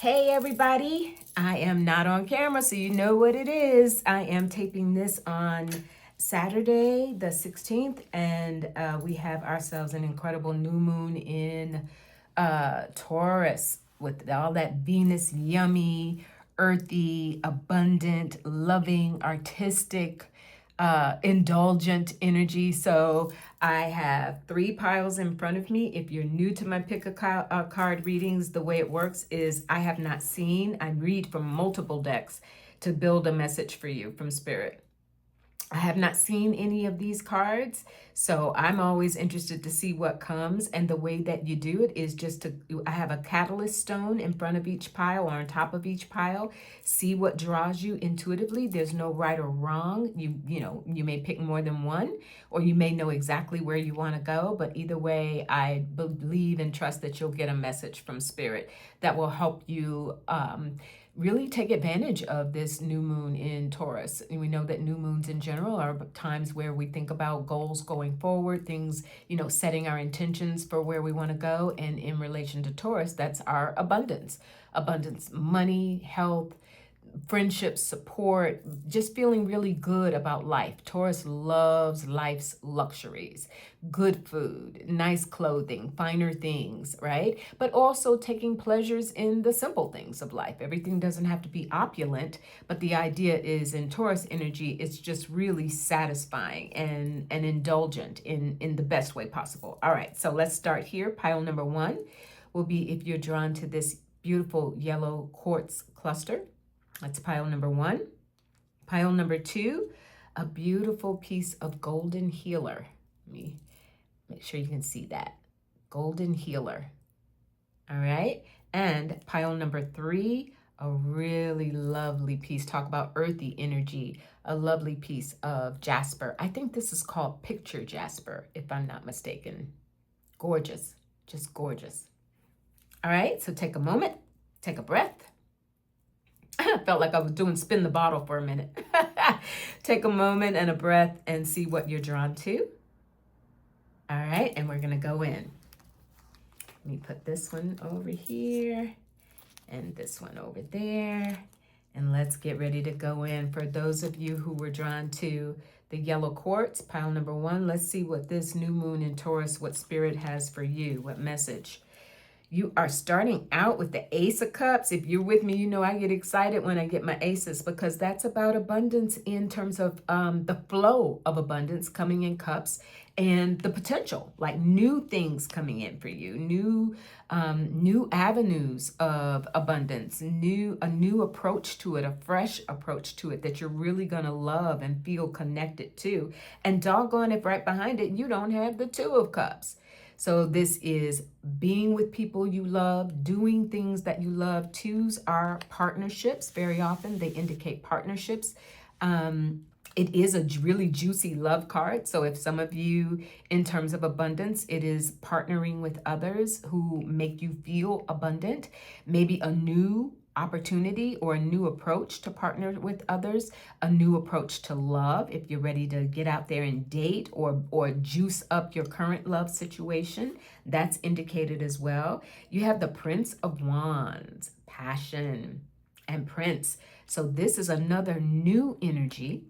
Hey everybody, I am not on camera, so you know what it is. I am taping this on Saturday, the 16th, and we have ourselves an incredible new moon in Taurus with all that Venus, yummy, earthy, abundant, loving, artistic, indulgent energy. So I have 3 piles in front of me. If you're new to my card readings, the way it works is I have not seen, I read from multiple decks to build a message for you from Spirit. I have not seen any of these cards, so I'm always interested to see what comes. And the way that you do it is just I have a catalyst stone in front of each pile or on top of each pile. See what draws you intuitively. There's no right or wrong. You may pick more than one, or you may know exactly where you want to go. But either way, I believe and trust that you'll get a message from Spirit that will help you really take advantage of this new moon in Taurus. And we know that new moons in general are times where we think about goals going forward, things, setting our intentions for where we want to go. And in relation to Taurus, that's our abundance, money, health, friendship, support, just feeling really good about life. Taurus loves life's luxuries, good food, nice clothing, finer things, right? But also taking pleasures in the simple things of life. Everything doesn't have to be opulent, but the idea is in Taurus energy, it's just really satisfying and indulgent in the best way possible. All right, so let's start here. Pile number 1 will be if you're drawn to this beautiful yellow quartz cluster. That's pile number 1. Pile number 2, a beautiful piece of golden healer. Let me make sure you can see that. Golden healer. All right. And pile number 3, a really lovely piece. Talk about earthy energy. A lovely piece of jasper. I think this is called picture jasper, if I'm not mistaken. Gorgeous. Just gorgeous. All right. So take a moment. Take a breath. I felt like I was doing spin the bottle for a minute. Take a moment and a breath and see what you're drawn to. All right, and we're going to go in. Let me put this one over here and this one over there. And let's get ready to go in. For those of you who were drawn to the yellow quartz, pile number 1, let's see what this new moon in Taurus, what Spirit has for you, what message. You are starting out with the Ace of Cups. If you're with me, you know I get excited when I get my aces because that's about abundance in terms of the flow of abundance coming in cups and the potential, like new things coming in for you, new avenues of abundance, a new approach to it, a fresh approach to it that you're really going to love and feel connected to. And doggone if right behind it, you don't have the 2 of Cups. So this is being with people you love, doing things that you love. 2s are partnerships. Very often they indicate partnerships. It is a really juicy love card. So if some of you, in terms of abundance, it is partnering with others who make you feel abundant, maybe a new opportunity or a new approach to partner with others, a new approach to love if you're ready to get out there and date or juice up your current love situation. That's indicated as well. You have the Prince of Wands, passion, and Prince. So this is another new energy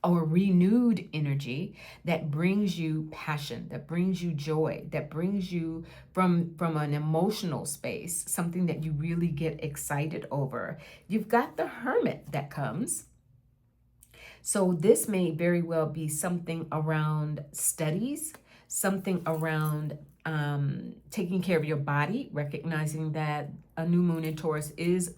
or renewed energy that brings you passion, that brings you joy, that brings you from an emotional space, something that you really get excited over. You've got the Hermit that comes. So this may very well be something around studies, something around taking care of your body, recognizing that a new moon in Taurus is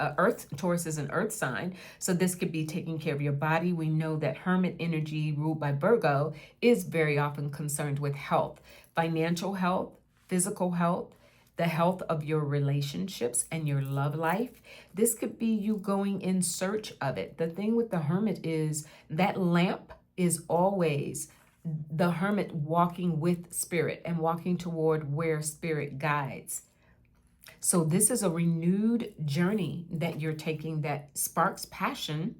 Taurus is an earth sign. So this could be taking care of your body. We know that Hermit energy ruled by Virgo is very often concerned with health, financial health, physical health, the health of your relationships and your love life. This could be you going in search of it. The thing with the Hermit is that lamp is always the Hermit walking with Spirit and walking toward where Spirit guides. So this is a renewed journey that you're taking that sparks passion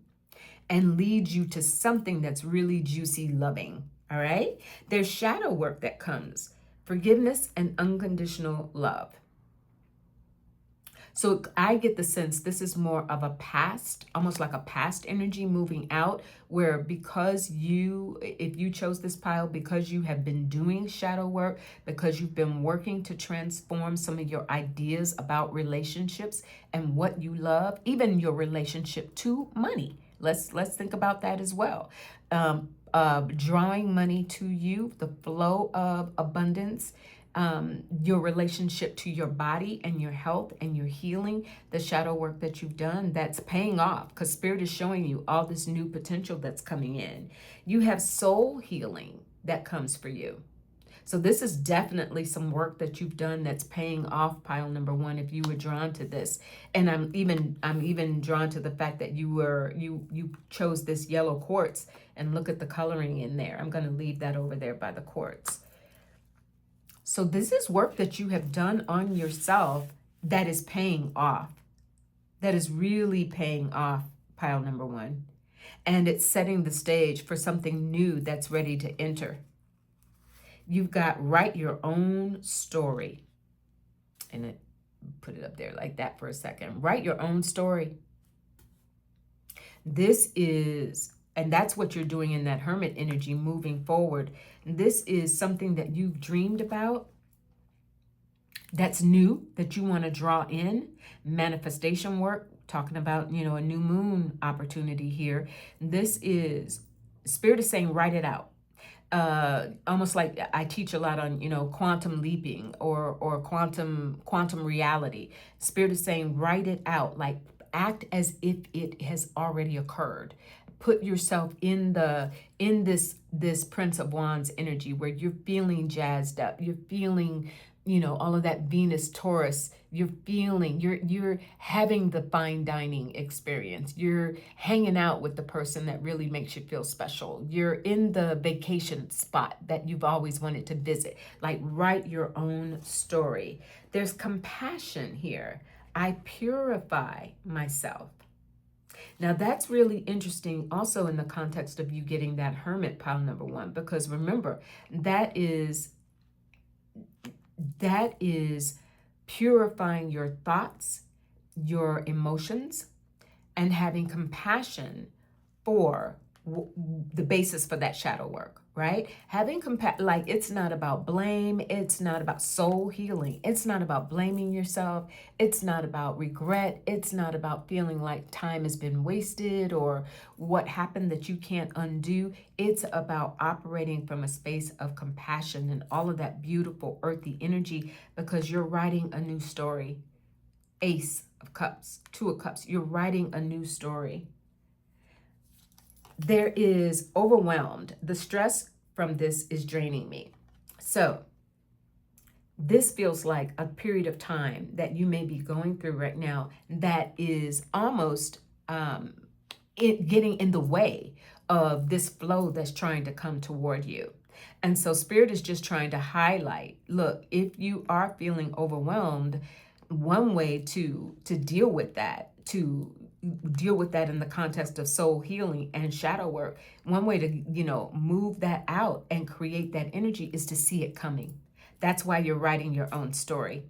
and leads you to something that's really juicy loving. All right. There's shadow work that comes, forgiveness and unconditional love. So I get the sense this is more of a past, almost like a past energy moving out, where because if you chose this pile, because you have been doing shadow work, because you've been working to transform some of your ideas about relationships and what you love, even your relationship to money. Let's think about that as well. Drawing money to you, the flow of abundance, your relationship to your body and your health and your healing, the shadow work that you've done, that's paying off because Spirit is showing you all this new potential that's coming in. You have soul healing that comes for you. So this is definitely some work that you've done that's paying off, pile number one, if you were drawn to this. And I'm even drawn to the fact that you chose this yellow quartz, and look at the coloring in there. I'm going to leave that over there by the quartz. So this is work that you have done on yourself that is paying off. That is really paying off, pile number one. And it's setting the stage for something new that's ready to enter. You've got write your own story. And put it up there like that for a second. Write your own story. This is, and that's what you're doing in that hermit energy moving forward. This is something that you've dreamed about, that's new, that you want to draw in. Manifestation work, talking about, a new moon opportunity here. This is, Spirit is saying, write it out. Almost like I teach a lot on, quantum leaping or quantum reality. Spirit is saying, write it out, like act as if it has already occurred. Put yourself in this Prince of Wands energy where you're feeling jazzed up. You're feeling, all of that Venus, Taurus. You're feeling, you're having the fine dining experience. You're hanging out with the person that really makes you feel special. You're in the vacation spot that you've always wanted to visit. Like, write your own story. There's compassion here. I purify myself. Now that's really interesting also in the context of you getting that hermit, pile number one, because remember, that is purifying your thoughts, your emotions, and having compassion for the basis for that shadow work, right? Having like, it's not about blame. It's not about soul healing. It's not about blaming yourself. It's not about regret. It's not about feeling like time has been wasted or what happened that you can't undo. It's about operating from a space of compassion and all of that beautiful earthy energy, because you're writing a new story. Ace of Cups, Two of Cups. You're writing a new story. There is overwhelmed. The stress from this is draining me. So this feels like a period of time that you may be going through right now that is almost getting in the way of this flow that's trying to come toward you. And so Spirit is just trying to highlight, look, if you are feeling overwhelmed, one way to deal with that, in the context of soul healing and shadow work, one way to, move that out and create that energy is to see it coming. That's why you're writing your own story.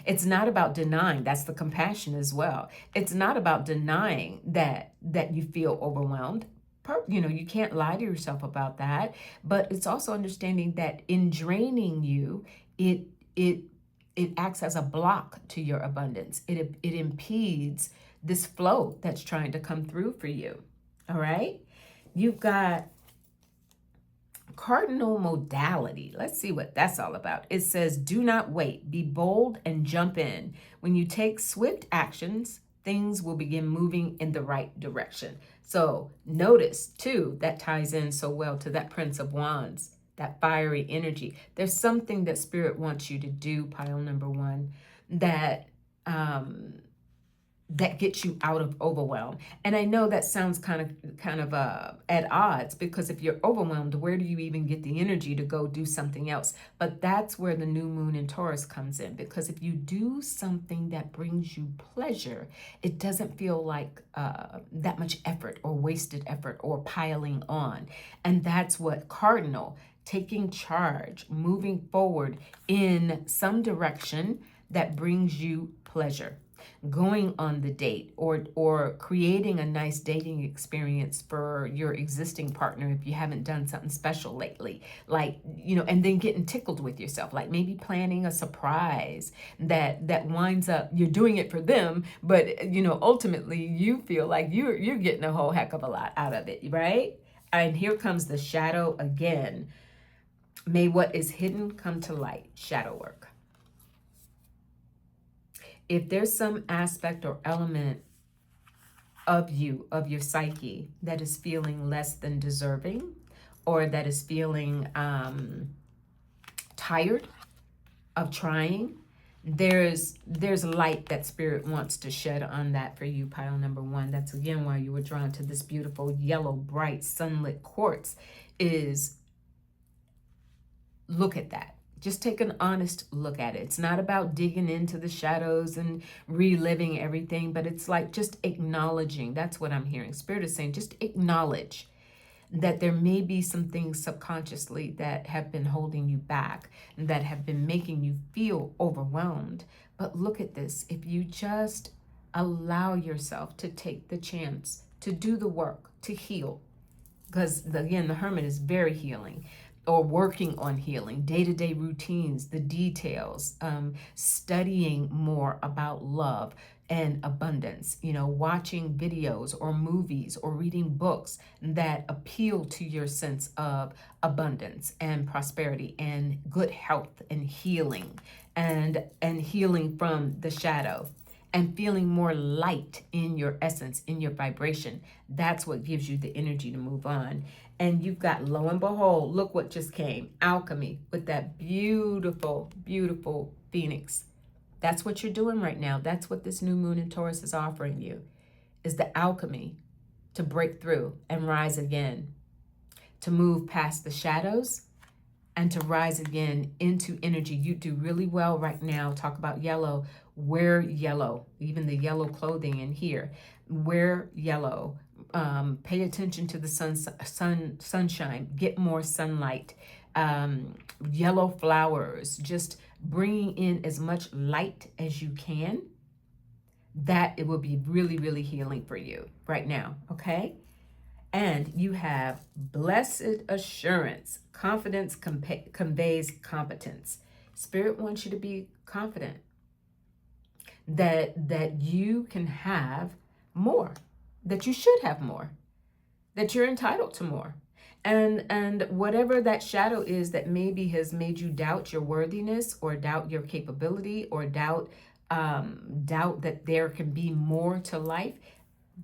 It's not about denying. That's the compassion as well. It's not about denying that you feel overwhelmed. You can't lie to yourself about that, but it's also understanding that in draining you, it acts as a block to your abundance. It impedes this flow that's trying to come through for you. All right. You've got cardinal modality. Let's see what that's all about. It says, do not wait, be bold and jump in. When you take swift actions, things will begin moving in the right direction. So notice too, that ties in so well to that Prince of Wands, that fiery energy. There's something that Spirit wants you to do, pile number one, that gets you out of overwhelm. And I know that sounds kind of at odds, because if you're overwhelmed, where do you even get the energy to go do something else? But that's where the new moon in Taurus comes in, because if you do something that brings you pleasure, it doesn't feel like that much effort or wasted effort or piling on. And that's what cardinal, taking charge, moving forward in some direction that brings you pleasure, going on the date, or creating a nice dating experience for your existing partner if you haven't done something special lately, like, and then getting tickled with yourself, like maybe planning a surprise that winds up you're doing it for them, but ultimately you feel like you're getting a whole heck of a lot out of it, right? And here comes the shadow again. May what is hidden come to light. Shadow work. If there's some aspect or element of you, of your psyche, that is feeling less than deserving, or that is feeling tired of trying, there's light that Spirit wants to shed on that for you, pile number one. That's again why you were drawn to this beautiful yellow, bright, sunlit quartz. Is look at that. Just take an honest look at it. It's not about digging into the shadows and reliving everything, but it's like just acknowledging. That's what I'm hearing. Spirit is saying, just acknowledge that there may be some things subconsciously that have been holding you back, that have been making you feel overwhelmed. But look at this. If you just allow yourself to take the chance to do the work, to heal, because again, the Hermit is very healing, or working on healing, day-to-day routines, the details, studying more about love and abundance, watching videos or movies or reading books that appeal to your sense of abundance and prosperity and good health and healing, and healing from the shadow, and feeling more light in your essence, in your vibration. That's what gives you the energy to move on. And you've got, lo and behold, look what just came. Alchemy, with that beautiful, beautiful phoenix. That's what you're doing right now. That's what this new moon in Taurus is offering you, is the alchemy to break through and rise again, to move past the shadows and to rise again into energy. You do really well right now. Talk about yellow. Wear yellow, even the yellow clothing in here. Wear yellow. Pay attention to the sunshine. Get more sunlight. Yellow flowers. Just bringing in as much light as you can. That it will be really, really healing for you right now. Okay. And you have blessed assurance. Confidence conveys competence. Spirit wants you to be confident that you can have more, that you should have more, that you're entitled to more. And whatever that shadow is that maybe has made you doubt your worthiness, or doubt your capability, or doubt that there can be more to life,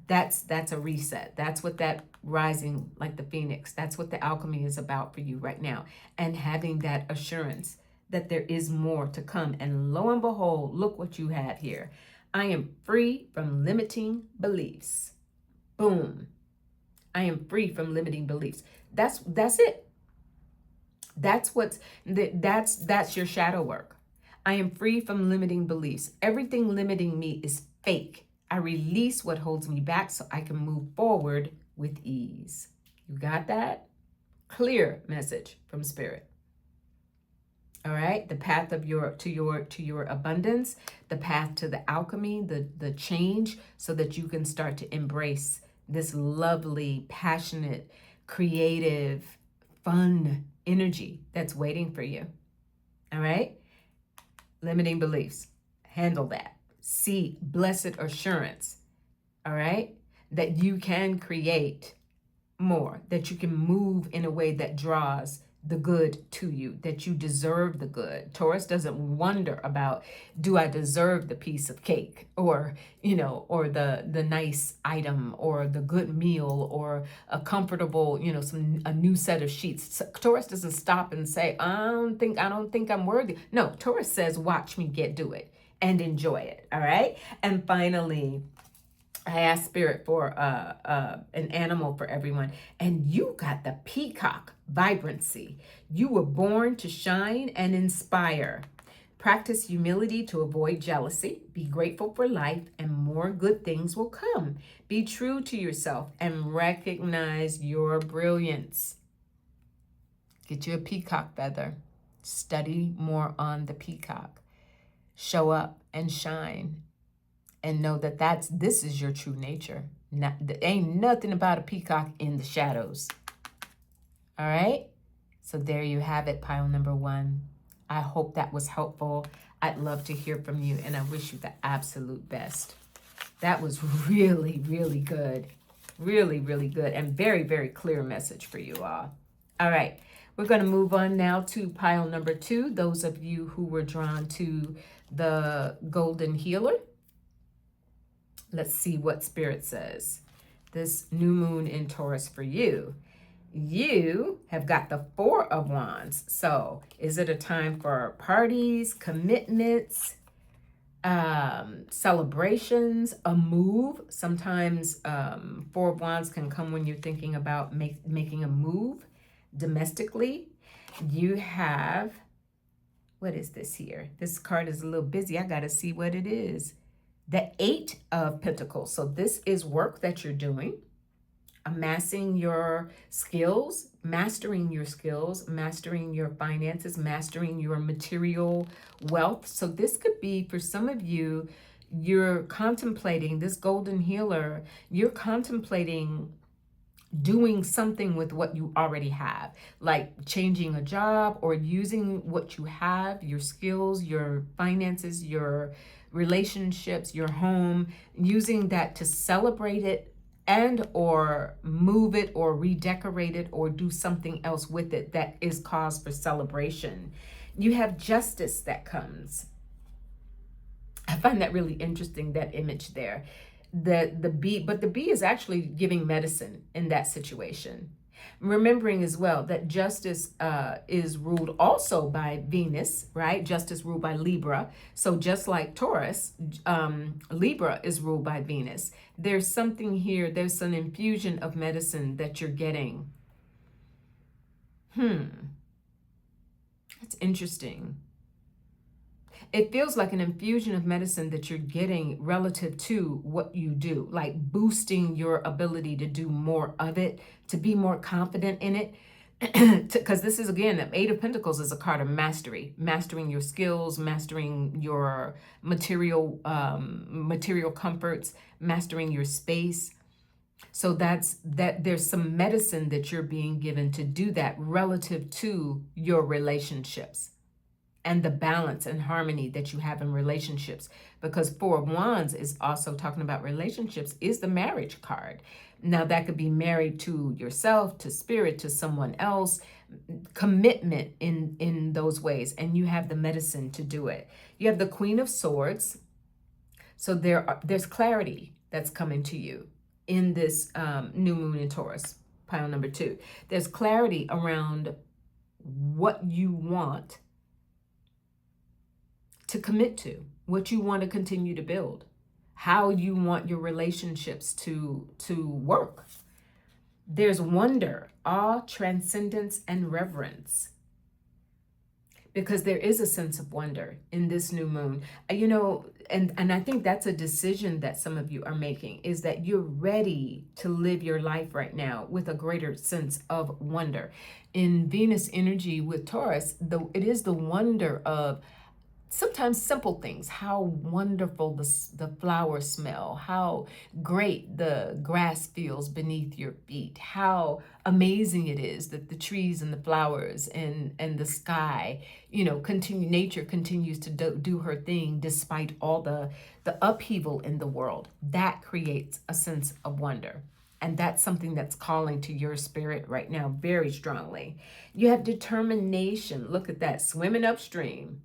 that's a reset. That's what that rising like the phoenix, that's what the alchemy is about for you right now. And having that assurance that there is more to come. And lo and behold, look what you have here. I am free from limiting beliefs. Boom. I am free from limiting beliefs. That's it. That's your shadow work. I am free from limiting beliefs. Everything limiting me is fake. I release what holds me back so I can move forward with ease. You got that? Clear message from Spirit. All right, the path of to your abundance, the path to the alchemy, the change, so that you can start to embrace this lovely, passionate, creative, fun energy that's waiting for you. All right? Limiting beliefs. Handle that. See blessed assurance. All right? That you can create more, that you can move in a way that draws the good to you, that you deserve the good. Taurus doesn't wonder about, do I deserve the piece of cake, or or the nice item, or the good meal, or a comfortable, a new set of sheets. Taurus doesn't stop and say, I don't think I'm worthy. No, Taurus says, watch me do it and enjoy it. All right. And finally, I asked Spirit for an animal for everyone, and you got the peacock vibrancy. You were born to shine and inspire. Practice humility to avoid jealousy. Be grateful for life, and more good things will come. Be true to yourself and recognize your brilliance. Get you a peacock feather. Study more on the peacock. show up and shine and know that this is your true nature. There ain't nothing about a peacock in the shadows. All right? So there you have it, pile number 1. I hope that was helpful. I'd love to hear from you, and I wish you the absolute best. That was really, really good. Really, really good, and very, very clear message for you all. All right, we're going to move on now to pile number 2. Those of you who were drawn to the Golden Healer. Let's see what Spirit says. This new moon in Taurus for you. You have got the 4 of Wands. So is it a time for parties, commitments, celebrations, a move? Sometimes 4 of Wands can come when you're thinking about making a move domestically. You have, what is this here? This card is a little busy. I got to see what it is. The 8 of Pentacles. So this is work that you're doing. Amassing your skills, mastering your skills, mastering your finances, mastering your material wealth. So this could be, for some of you, you're contemplating, this Golden Healer, you're contemplating doing something with what you already have, like changing a job or using what you have, your skills, your finances, your relationships, your home, using that to celebrate it and or move it or redecorate it or do something else with it that is cause for celebration. You have justice that comes. I find that really interesting, that image there. The bee, but the bee is actually giving medicine in that situation. Remembering as well that justice is ruled also by Venus, right? Justice ruled by Libra. So just like Taurus, Libra is ruled by Venus. There's something here. There's an infusion of medicine that you're getting. That's interesting. It feels like an infusion of medicine that you're getting relative to what you do, like boosting your ability to do more of it, to be more confident in it. Because this is, again, the 8 of Pentacles is a card of mastery, mastering your skills, mastering your material comforts, mastering your space. So there's some medicine that you're being given to do that relative to your relationships and the balance and harmony that you have in relationships. Because 4 of Wands is also talking about relationships, is the marriage card. Now that could be married to yourself, to spirit, to someone else, commitment in those ways. And you have the medicine to do it. You have the Queen of Swords. So there's clarity that's coming to you in this new moon in Taurus, pile number 2. There's clarity around what you want to commit to, what you want to continue to build, how you want your relationships to work. There's wonder, awe, transcendence, and reverence. Because there is a sense of wonder in this new moon. You know, and I think that's a decision that some of you are making, is that you're ready to live your life right now with a greater sense of wonder. In Venus energy with Taurus, it is the wonder of sometimes simple things, how wonderful the flowers smell, how great the grass feels beneath your feet, how amazing it is that the trees and the flowers and the sky, you know, nature continues to do her thing despite all the upheaval in the world. That creates a sense of wonder. And that's something that's calling to your spirit right now very strongly. You have determination. Look at that, swimming upstream.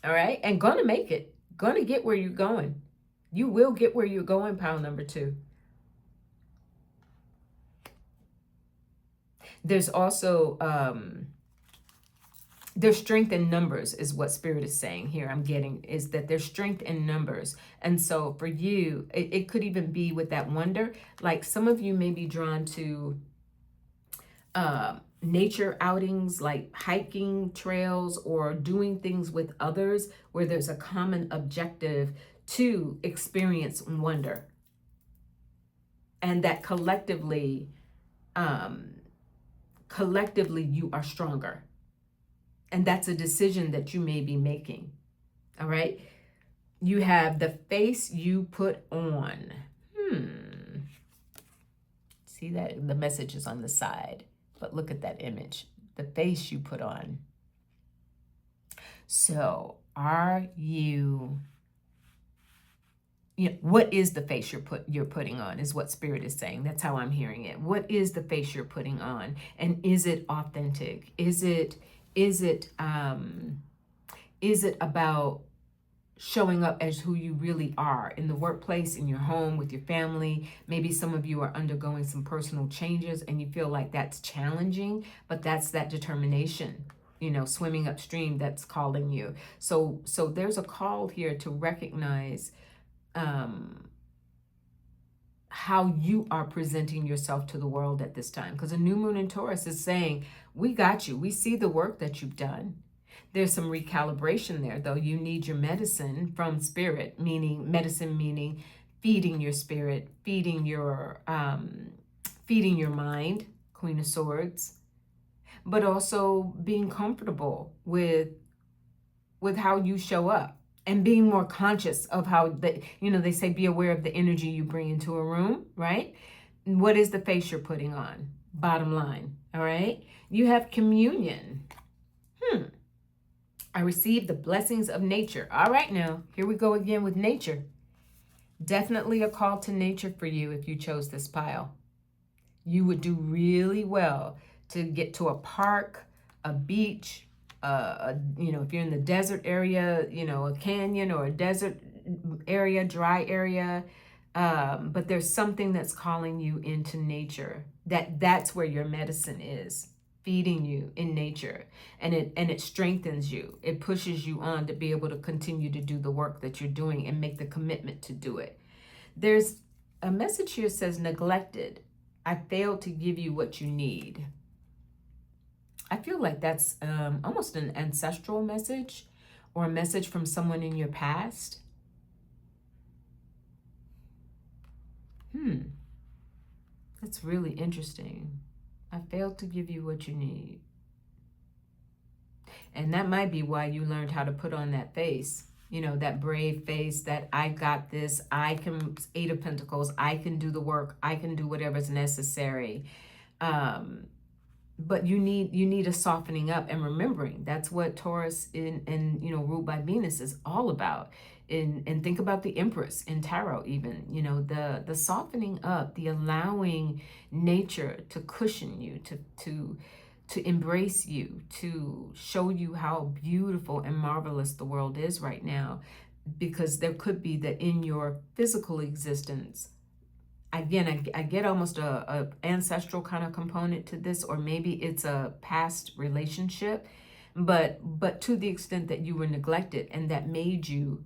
All right, and gonna make it, gonna get where you're going. You will get where you're going, pile number 2. There's also, there's strength in numbers is what Spirit is saying here. I'm getting is that there's strength in numbers. And so for you, it could even be with that wonder. Like some of you may be drawn to nature outings, like hiking trails or doing things with others where there's a common objective to experience wonder, and that collectively you are stronger, and that's a decision that you may be making. All right, You have the face you put on. See that? The message is on the side, but look at that image. The face you put on. So are you, what is the face you're putting on is what Spirit is saying. That's how I'm hearing it. What is the face you're putting on? And is it authentic? Is it about showing up as who you really are in the workplace, in your home, with your family? Maybe some of you are undergoing some personal changes and you feel like that's challenging, but that's that determination, swimming upstream that's calling you. So there's a call here to recognize how you are presenting yourself to the world at this time. Because a new moon in Taurus is saying, we got you. We see the work that you've done. There's some recalibration there, though. You need your medicine from Spirit, meaning feeding your spirit, feeding your mind, Queen of Swords, but also being comfortable with how you show up and being more conscious of how they say be aware of the energy you bring into a room, right? What is the face you're putting on? Bottom line, all right? You have communion. I receive the blessings of nature. All right, now, here we go again with nature. Definitely a call to nature for you if you chose this pile. You would do really well to get to a park, a beach, if you're in the desert area, a canyon or a desert area, dry area. But there's something that's calling you into nature. That's where your medicine is. Feeding you in nature, and it strengthens you. It pushes you on to be able to continue to do the work that you're doing and make the commitment to do it. There's a message here that says neglected. I failed to give you what you need. I feel like that's almost an ancestral message or a message from someone in your past. That's really interesting. I failed to give you what you need. And that might be why you learned how to put on that face, that brave face, that I got this, I can, 8 of Pentacles, I can do the work, I can do whatever's necessary. But you need a softening up and remembering. That's what Taurus and ruled by Venus is all about. And think about the Empress in Tarot even, the softening up, the allowing nature to cushion you, to embrace you, to show you how beautiful and marvelous the world is right now. Because there could be that in your physical existence, again, I get almost a ancestral kind of component to this, or maybe it's a past relationship, but to the extent that you were neglected and that made you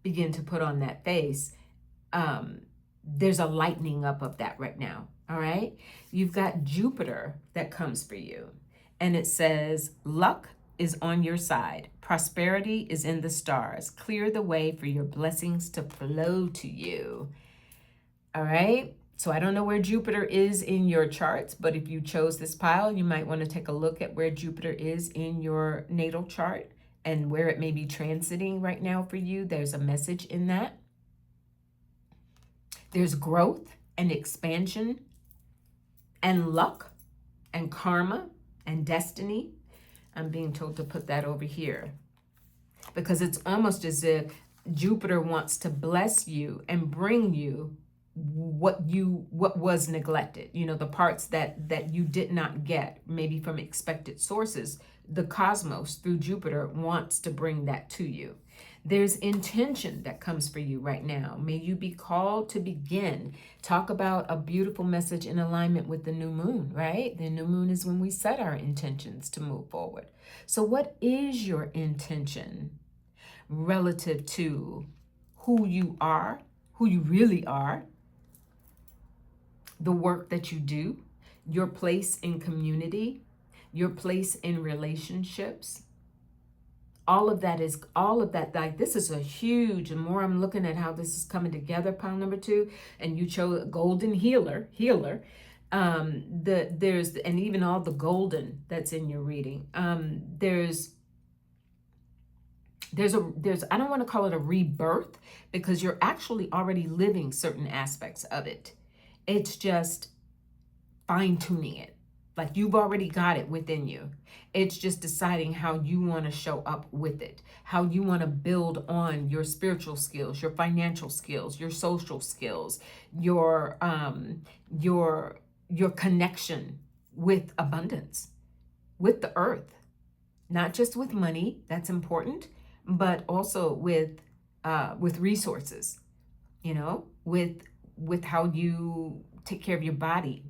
begin to put on that face, there's a lightening up of that right now, all right? You've got Jupiter that comes for you, and it says, luck is on your side. Prosperity is in the stars. Clear the way for your blessings to flow to you. All right, so I don't know where Jupiter is in your charts, but if you chose this pile, you might want to take a look at where Jupiter is in your natal chart and where it may be transiting right now for you. There's a message in that. There's growth and expansion and luck and karma and destiny. I'm being told to put that over here because it's almost as if Jupiter wants to bless you and bring you what was neglected, the parts that you did not get, maybe from expected sources. The cosmos through Jupiter wants to bring that to you. There's intention that comes for you right now. May you be called to begin. Talk about a beautiful message in alignment with the new moon, right? The new moon is when we set our intentions to move forward. So what is your intention relative to who you are, who you really are, the work that you do, your place in community, your place in relationships? All of that, like, this is a huge, and more I'm looking at how this is coming together, pile number 2, and you chose golden healer, there's, and even all the golden that's in your reading, there's there's I don't want to call it a rebirth, because you're actually already living certain aspects of it. It's just fine tuning it. Like, you've already got it within you. It's just deciding how you want to show up with it, how you want to build on your spiritual skills, your financial skills, your social skills, your connection with abundance, with the earth, not just with money. That's important, but also with resources. You know, with how you take care of your body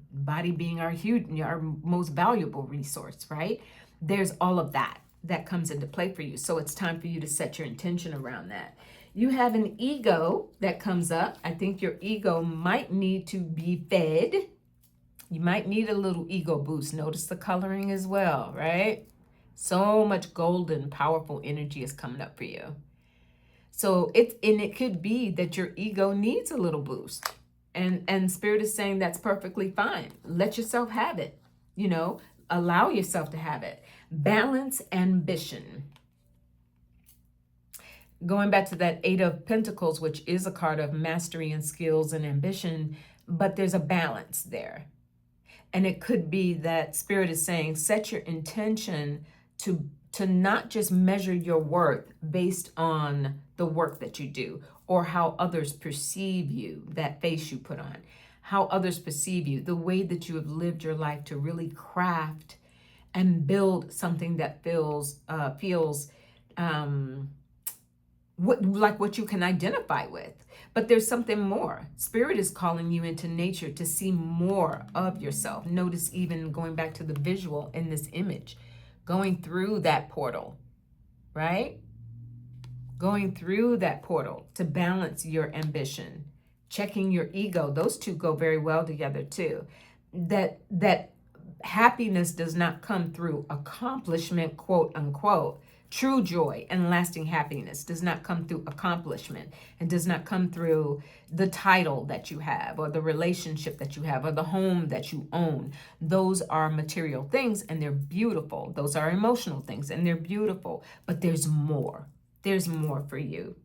being our most valuable resource, right? There's all of that comes into play for you. So it's time for you to set your intention around that. You have an ego that comes up. I think your ego might need to be fed. You might need a little ego boost. Notice the coloring as well, right? So much golden, powerful energy is coming up for you. So it could be that your ego needs a little boost. And Spirit is saying that's perfectly fine. Let yourself have it. You know, allow yourself to have it. Balance ambition. Going back to that Eight of Pentacles, which is a card of mastery and skills and ambition, but there's a balance there. And it could be that Spirit is saying, set your intention to not just measure your worth based on the work that you do or how others perceive you, that face you put on, how others perceive you, the way that you have lived your life to really craft and build something that feels what you can identify with. But there's something more. Spirit is calling you into nature to see more of yourself. Notice, even going back to the visual in this image, going through that portal, right? Going through that portal to balance your ambition, checking your ego. Those two go very well together too. That happiness does not come through accomplishment, quote unquote. True joy and lasting happiness does not come through accomplishment, and does not come through the title that you have or the relationship that you have or the home that you own. Those are material things and they're beautiful. Those are emotional things and they're beautiful. But there's more. There's more for you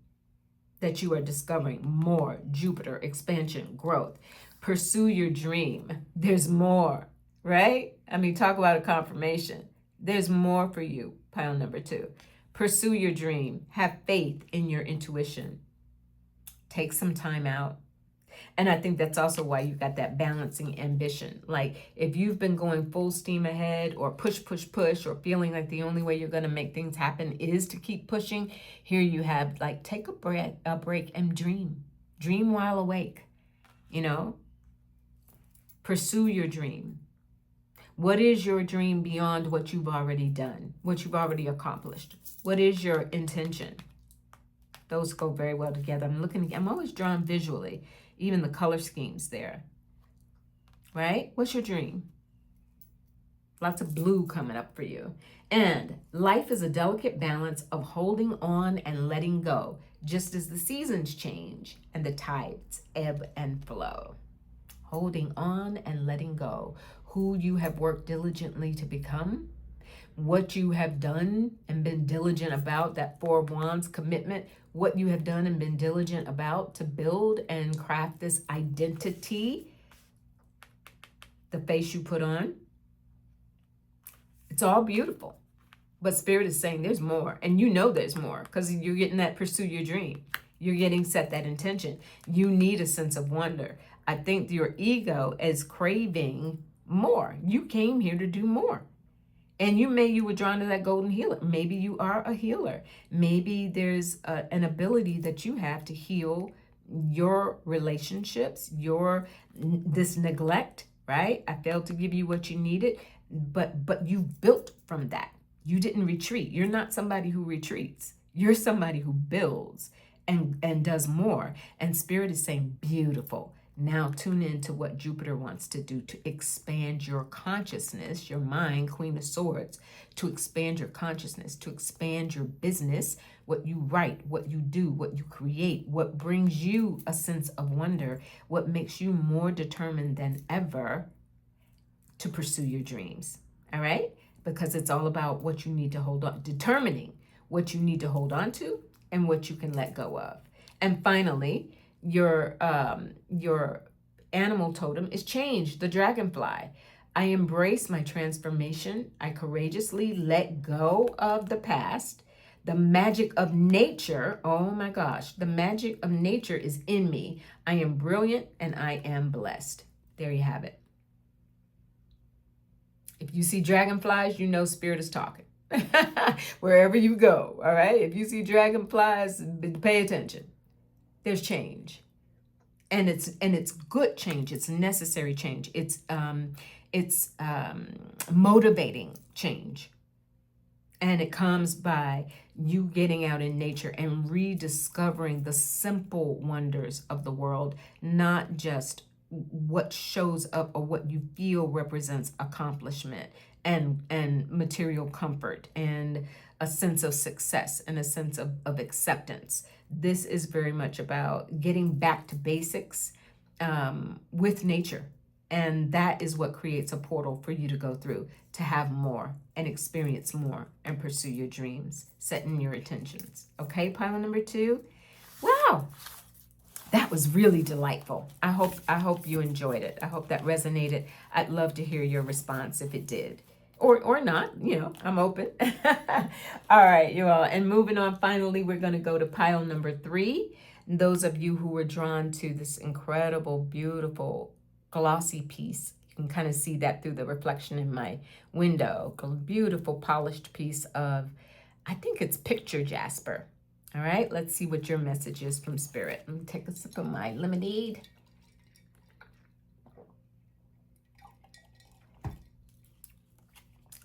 that you are discovering. More. Jupiter, expansion, growth. Pursue your dream. There's more, right? I mean, talk about a confirmation. There's more for you, pile number 2. Pursue your dream. Have faith in your intuition. Take some time out. And I think that's also why you got that balancing ambition. Like, if you've been going full steam ahead or push, or feeling like the only way you're going to make things happen is to keep pushing, here you have, like, take a break and dream. Dream while awake, you know? Pursue your dream. What is your dream beyond what you've already done, what you've already accomplished? What is your intention? Those go very well together. I'm always drawn visually, even the color schemes there, right? What's your dream? Lots of blue coming up for you. And life is a delicate balance of holding on and letting go, just as the seasons change and the tides ebb and flow. Holding on and letting go. Who you have worked diligently to become, what you have done and been diligent about, that Four of Wands commitment, what you have done and been diligent about to build and craft this identity, the face you put on. It's all beautiful. But Spirit is saying there's more. And you know there's more, because you're getting that pursue your dream. You're getting set that intention. You need a sense of wonder. I think your ego is craving more. You came here to do more. And you were drawn to that golden healer. Maybe you are a healer. Maybe there's an ability that you have to heal your relationships, this neglect, right? I failed to give you what you needed, but you built from that. You didn't retreat. You're not somebody who retreats. You're somebody who builds and does more. And Spirit is saying, beautiful. Now tune into what Jupiter wants to do to expand your consciousness, your mind, Queen of Swords, to expand your consciousness, to expand your business, what you write, what you do, what you create, what brings you a sense of wonder, what makes you more determined than ever to pursue your dreams, all right? Because it's all about what you need to hold on, determining what you need to hold on to, and what you can let go of. And finally, your animal totem is change, the dragonfly. I embrace my transformation. I courageously let go of the past. The magic of nature, oh my gosh, the magic of nature is in me. I am brilliant and I am blessed. There you have it. If you see dragonflies, you know Spirit is talking. Wherever you go, all right? If you see dragonflies, pay attention. There's change. And it's good change. It's necessary change. It's motivating change. And it comes by you getting out in nature and rediscovering the simple wonders of the world, not just what shows up or what you feel represents accomplishment and material comfort and a sense of success and a sense of acceptance. This is very much about getting back to basics with nature. And that is what creates a portal for you to go through, to have more and experience more and pursue your dreams, setting your intentions. Okay, pile number 2. Wow, that was really delightful. I hope you enjoyed it. I hope that resonated. I'd love to hear your response if it did. Or not, I'm open. All right, you all. And moving on, finally, we're going to go to pile number 3. Those of you who were drawn to this incredible, beautiful, glossy piece, you can kind of see that through the reflection in my window. Beautiful, polished piece of, I think it's picture jasper. All right, let's see what your message is from Spirit. Let me take a sip of my lemonade.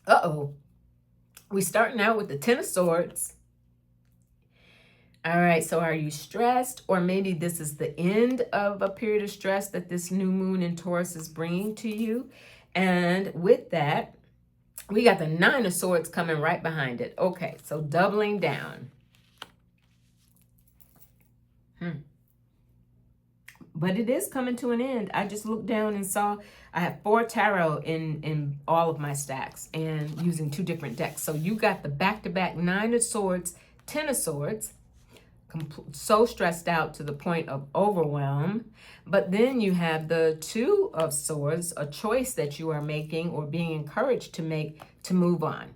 Uh-oh. We're starting out with the 10 of Swords. All right, so are you stressed? Or maybe this is the end of a period of stress that this new moon in Taurus is bringing to you. And with that, we got the 9 of Swords coming right behind it. Okay, so doubling down. But it is coming to an end. I just looked down and saw I have 4 tarot in all of my stacks and using 2 different decks. So you got the back-to-back 9 of Swords, 10 of Swords, so stressed out to the point of overwhelm. But then you have the 2 of Swords, a choice that you are making or being encouraged to make to move on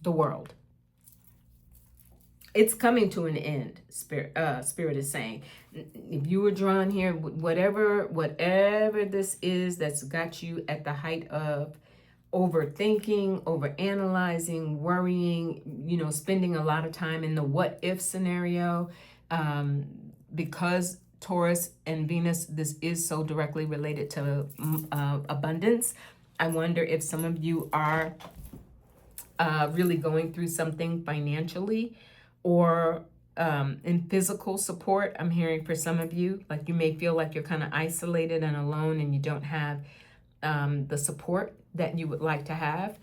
the world. It's coming to an end, Spirit is saying. If you were drawn here, whatever this is that's got you at the height of overthinking, overanalyzing, worrying, spending a lot of time in the what if scenario, because Taurus and Venus, this is so directly related to abundance. I wonder if some of you are really going through something financially or in physical support. I'm hearing for some of you, like you may feel like you're kind of isolated and alone and you don't have the support that you would like to have.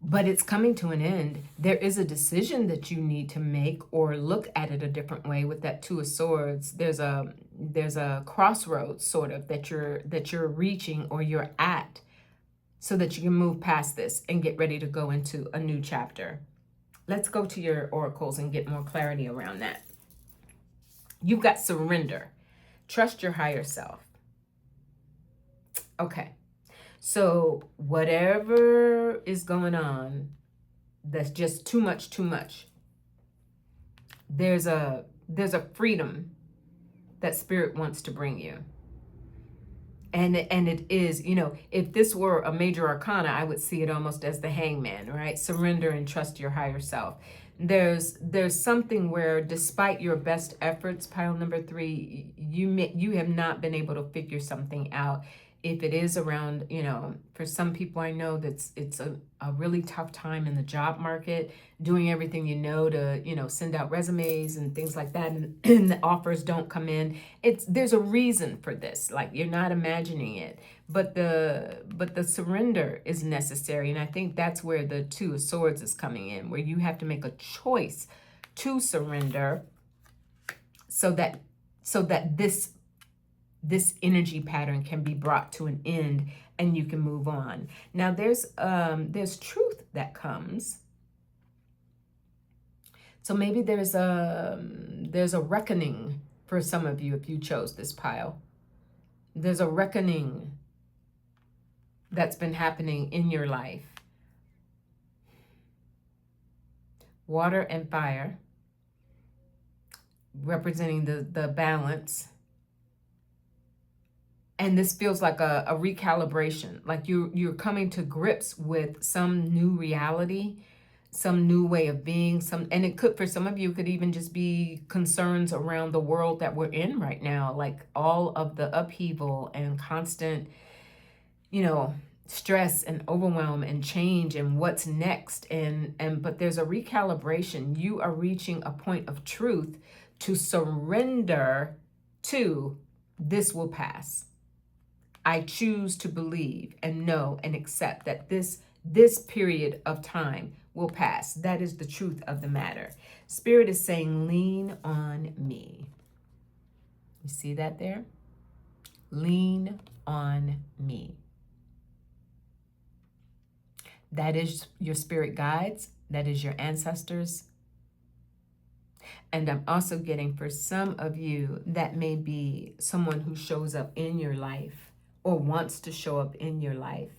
But it's coming to an end. There is a decision that you need to make or look at it a different way with that 2 of Swords. There's a crossroads sort of that you're reaching or you're at so that you can move past this and get ready to go into a new chapter. Let's go to your oracles and get more clarity around that. You've got surrender. Trust your higher self. Okay. So whatever is going on that's just too much, there's a freedom that Spirit wants to bring you. And it is, if this were a major arcana, I would see it almost as the hangman, right? Surrender and trust your higher self. There's something where despite your best efforts, pile number 3, you have not been able to figure something out. If it is around, for some people I know it's a really tough time in the job market, doing everything to, send out resumes and things like that, and the offers don't come in. There's a reason for this, like you're not imagining it, but the surrender is necessary. And I think that's where the 2 of Swords is coming in, where you have to make a choice to surrender so that this energy pattern can be brought to an end and you can move on. Now there's truth that comes. So maybe there's a reckoning for some of you if you chose this pile. There's a reckoning that's been happening in your life. Water and fire, representing the balance. And this feels like a recalibration, like you're coming to grips with some new reality, some new way of being, and it could, for some of you, could even just be concerns around the world that we're in right now, like all of the upheaval and constant, stress and overwhelm and change and what's next. But there's a recalibration. You are reaching a point of truth to surrender to this will pass. I choose to believe and know and accept that this period of time will pass. That is the truth of the matter. Spirit is saying, lean on me. You see that there? Lean on me. That is your spirit guides. That is your ancestors. And I'm also getting, for some of you, that may be someone who shows up in your life or wants to show up in your life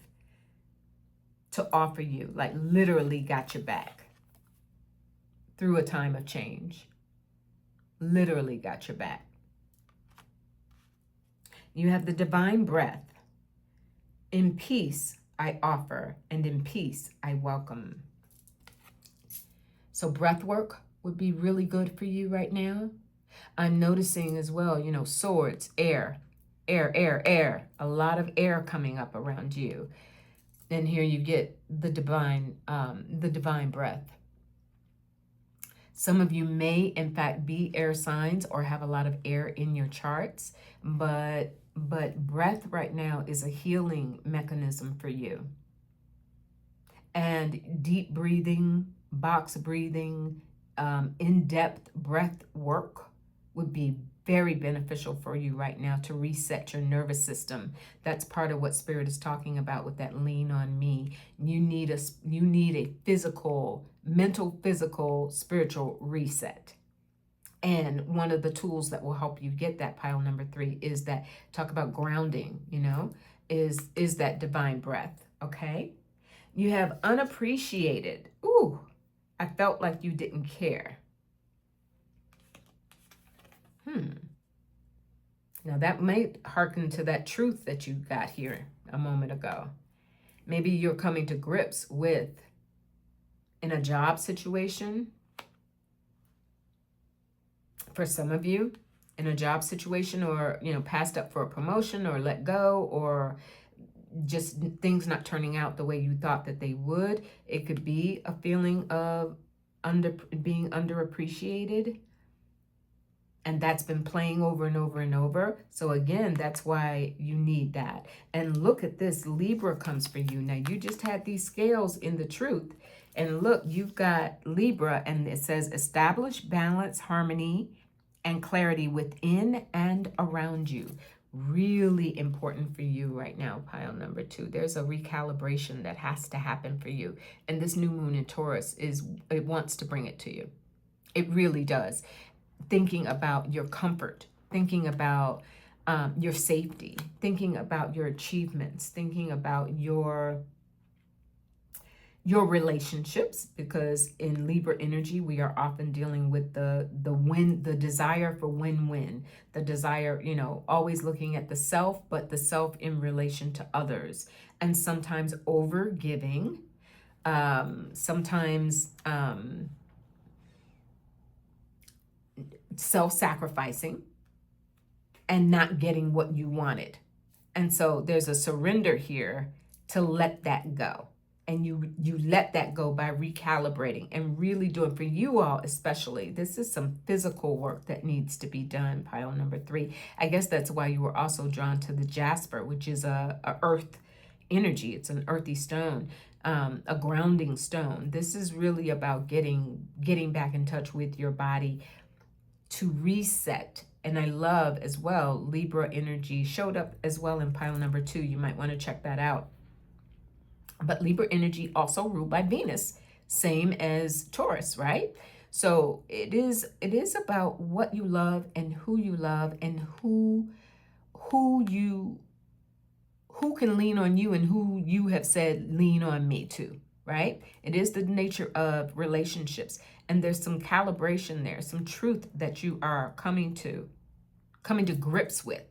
to offer you, like literally got your back through a time of change. Literally got your back. You have the divine breath. In peace I offer, and in peace I welcome. So breath work would be really good for you right now. I'm noticing as well, swords, air. A lot of air coming up around you. And here you get the divine breath. Some of you may, in fact, be air signs or have a lot of air in your charts, but breath right now is a healing mechanism for you. And deep breathing, box breathing, in-depth breath work would be very beneficial for you right now to reset your nervous system. That's part of what Spirit is talking about with that lean on me. You need a physical, mental, physical, spiritual reset. And one of the tools that will help you get that, pile number 3, is that, talk about grounding, is that divine breath, okay? You have unappreciated. Ooh, I felt like you didn't care. Now that might hearken to that truth that you got here a moment ago. Maybe you're coming to grips with, in a job situation, for some of you, in a job situation, or, passed up for a promotion or let go, or just things not turning out the way you thought that they would. It could be a feeling of being underappreciated. And that's been playing over and over and over. So again, that's why you need that. And look at this, Libra comes for you. Now you just had these scales in the truth. And look, you've got Libra, and it says establish balance, harmony, and clarity within and around you. Really important for you right now, pile number 2. There's a recalibration that has to happen for you. And this new moon in Taurus it wants to bring it to you. It really does. Thinking about your comfort, thinking about your safety, thinking about your achievements, thinking about your relationships, because in Libra energy, we are often dealing with the desire for win-win, the desire, always looking at the self, but the self in relation to others, and sometimes over giving, sometimes self-sacrificing and not getting what you wanted. And so there's a surrender here to let that go. And you let that go by recalibrating and really doing, for you all especially, this is some physical work that needs to be done, pile number 3. I guess that's why you were also drawn to the jasper, which is a earth energy. It's an earthy stone, a grounding stone. This is really about getting back in touch with your body to reset. And I love as well, Libra energy showed up as well in pile number 2. You might want to check that out. But Libra energy also ruled by Venus, same as Taurus, right? So it is about what you love and who you who can lean on you and who you have said lean on me too, right? It is the nature of relationships. And there's some calibration there, some truth that you are coming to grips with.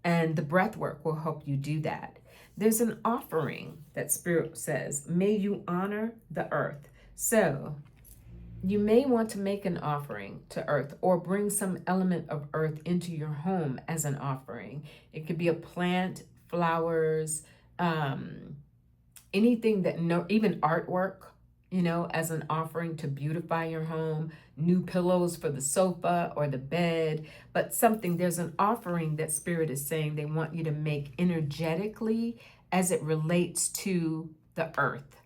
And the breath work will help you do that. There's an offering that Spirit says, may you honor the earth. So you may want to make an offering to earth or bring some element of earth into your home as an offering. It could be a plant, flowers, anything that, no, even artwork, as an offering to beautify your home, new pillows for the sofa or the bed, but something, there's an offering that Spirit is saying they want you to make energetically as it relates to the earth.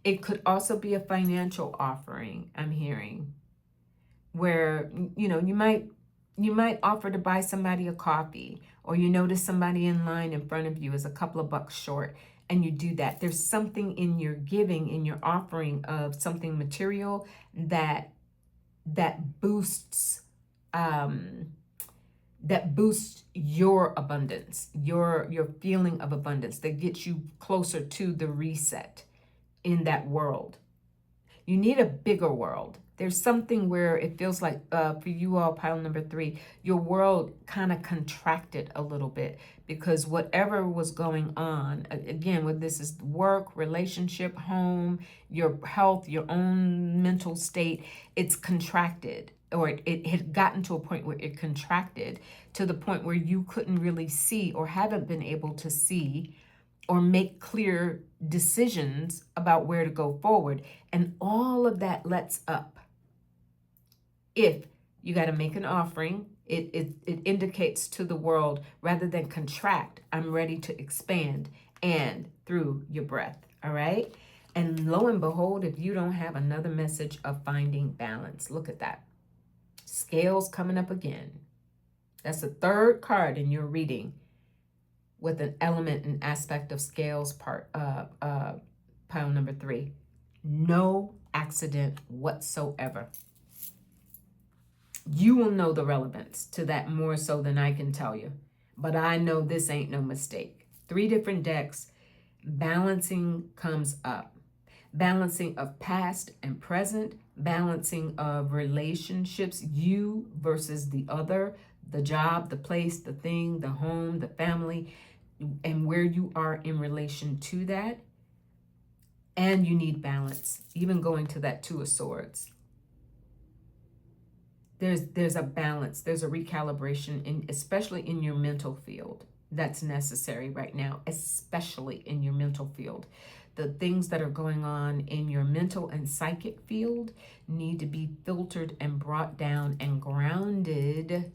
It could also be a financial offering, I'm hearing, where, you might offer to buy somebody a coffee, or you notice somebody in line in front of you is a couple of bucks short, and you do that. There's something in your giving, in your offering of something material that boosts your abundance, your feeling of abundance, that gets you closer to the reset in that world. You need a bigger world. There's something where it feels like, for you all, pile number 3, your world kind of contracted a little bit because whatever was going on, again, whether this is work, relationship, home, your health, your own mental state, it's contracted, or it had gotten to a point where it contracted to the point where you couldn't really see or haven't been able to see or make clear decisions about where to go forward. And all of that lets up. If you got to make an offering, it indicates to the world, rather than contract, I'm ready to expand, and through your breath. All right. And lo and behold, if you don't have another message of finding balance, look at that. Scales coming up again. That's the third card in your reading, with an element and aspect of scales, pile number 3. No accident whatsoever. You will know the relevance to that more so than I can tell you. But I know this ain't no mistake. 3 different decks. Balancing comes up. Balancing of past and present. Balancing of relationships, you versus the other, the job, the place, the thing, the home, the family, and where you are in relation to that. And you need balance, even going to that 2 of Swords. There's a balance, there's a recalibration, especially in your mental field, that's necessary right now, especially in your mental field. The things that are going on in your mental and psychic field need to be filtered and brought down and grounded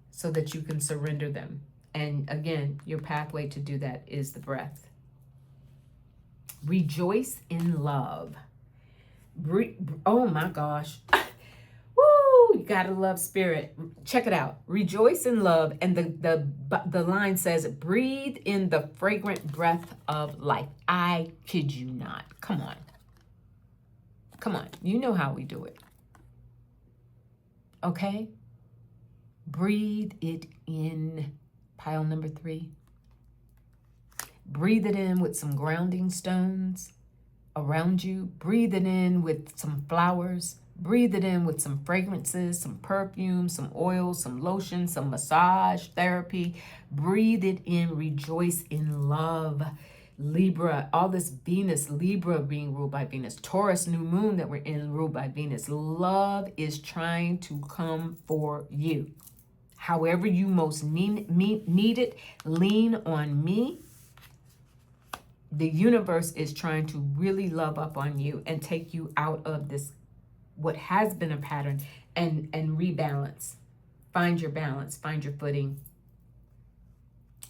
so that you can surrender them. And again, your pathway to do that is the breath. Rejoice in love. Oh my gosh. Woo! You gotta love Spirit. Check it out. Rejoice in love. And the line says, breathe in the fragrant breath of life. I kid you not. Come on. Come on. You know how we do it. Okay? Breathe it in. Pile number 3. Breathe it in with some grounding stones around you. Breathe it in with some flowers. Breathe it in with some fragrances, some perfume, some oils, some lotion, some massage therapy. Breathe it in. Rejoice in love. Libra, all this Venus, Libra being ruled by Venus, Taurus new moon that we're in ruled by Venus. Love is trying to come for you. However you most need it, lean on me. The universe is trying to really love up on you and take you out of this, what has been a pattern, and rebalance. Find your balance, find your footing.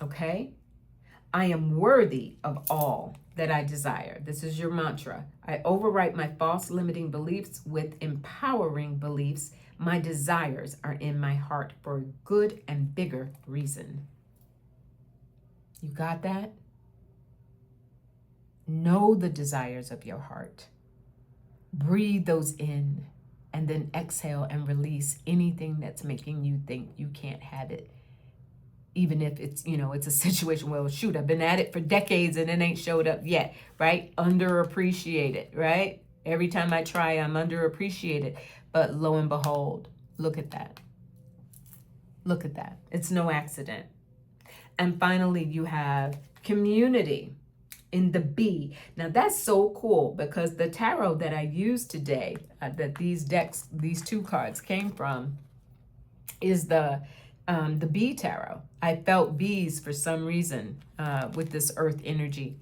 Okay? I am worthy of all that I desire. This is your mantra. I overwrite my false limiting beliefs with empowering beliefs. My desires are in my heart for a good and bigger reason. You got that? Know the desires of your heart. Breathe those in and then exhale and release anything that's making you think you can't have it. Even if it's, it's a situation, well, shoot, I've been at it for decades and it ain't showed up yet, right? Underappreciated, right? Every time I try, I'm underappreciated. But lo and behold, look at that. Look at that. It's no accident. And finally, you have community in the B. Now that's so cool because the tarot that I used today, that these decks, these two cards came from, is the B tarot. I felt bees for some reason with this earth energy.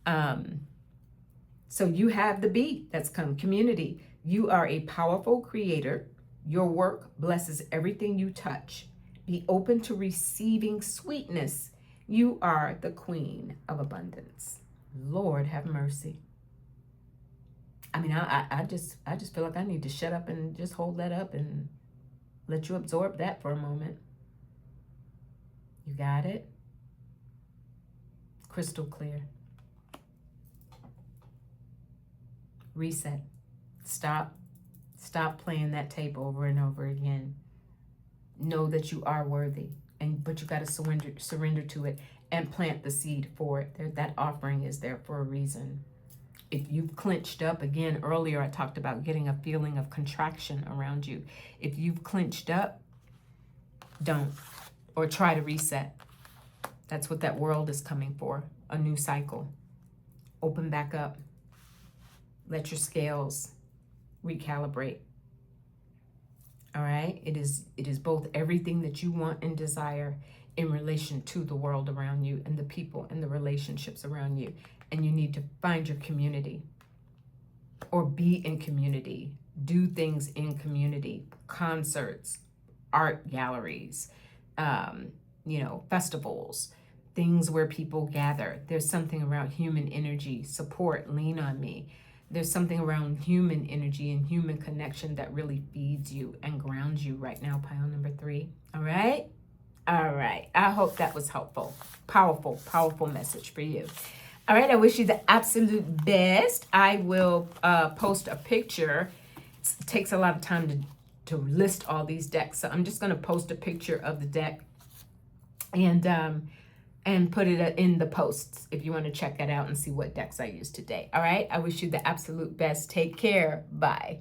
So you have the B, that's come community. You are a powerful creator. Your work blesses everything you touch. Be open to receiving sweetness. You are the queen of abundance. Lord have mercy. I mean, I just feel like I need to shut up and just hold that up and let you absorb that for a moment. You got it? Crystal clear. Reset. Stop playing that tape over and over again. Know that you are worthy, but you got to surrender to it and plant the seed for it. That offering is there for a reason. If you've clenched up, again, earlier I talked about getting a feeling of contraction around you. If you've clenched up, don't, or try to reset. That's what that world is coming for, a new cycle. Open back up. Let your scales recalibrate. All right? It is both everything that you want and desire in relation to the world around you and the people and the relationships around you. And you need to find your community or be in community. Do things in community, concerts, art galleries, festivals, things where people gather. There's something around human energy, support, lean on me. There's something around human energy and human connection that really feeds you and grounds you right now, pile number 3. All right? All right. I hope that was helpful. Powerful, powerful message for you. All right. I wish you the absolute best. I will post a picture. It takes a lot of time to list all these decks. So I'm just going to post a picture of the deck and put it in the posts if you want to check that out and see what decks I used today. All right. I wish you the absolute best. Take care. Bye.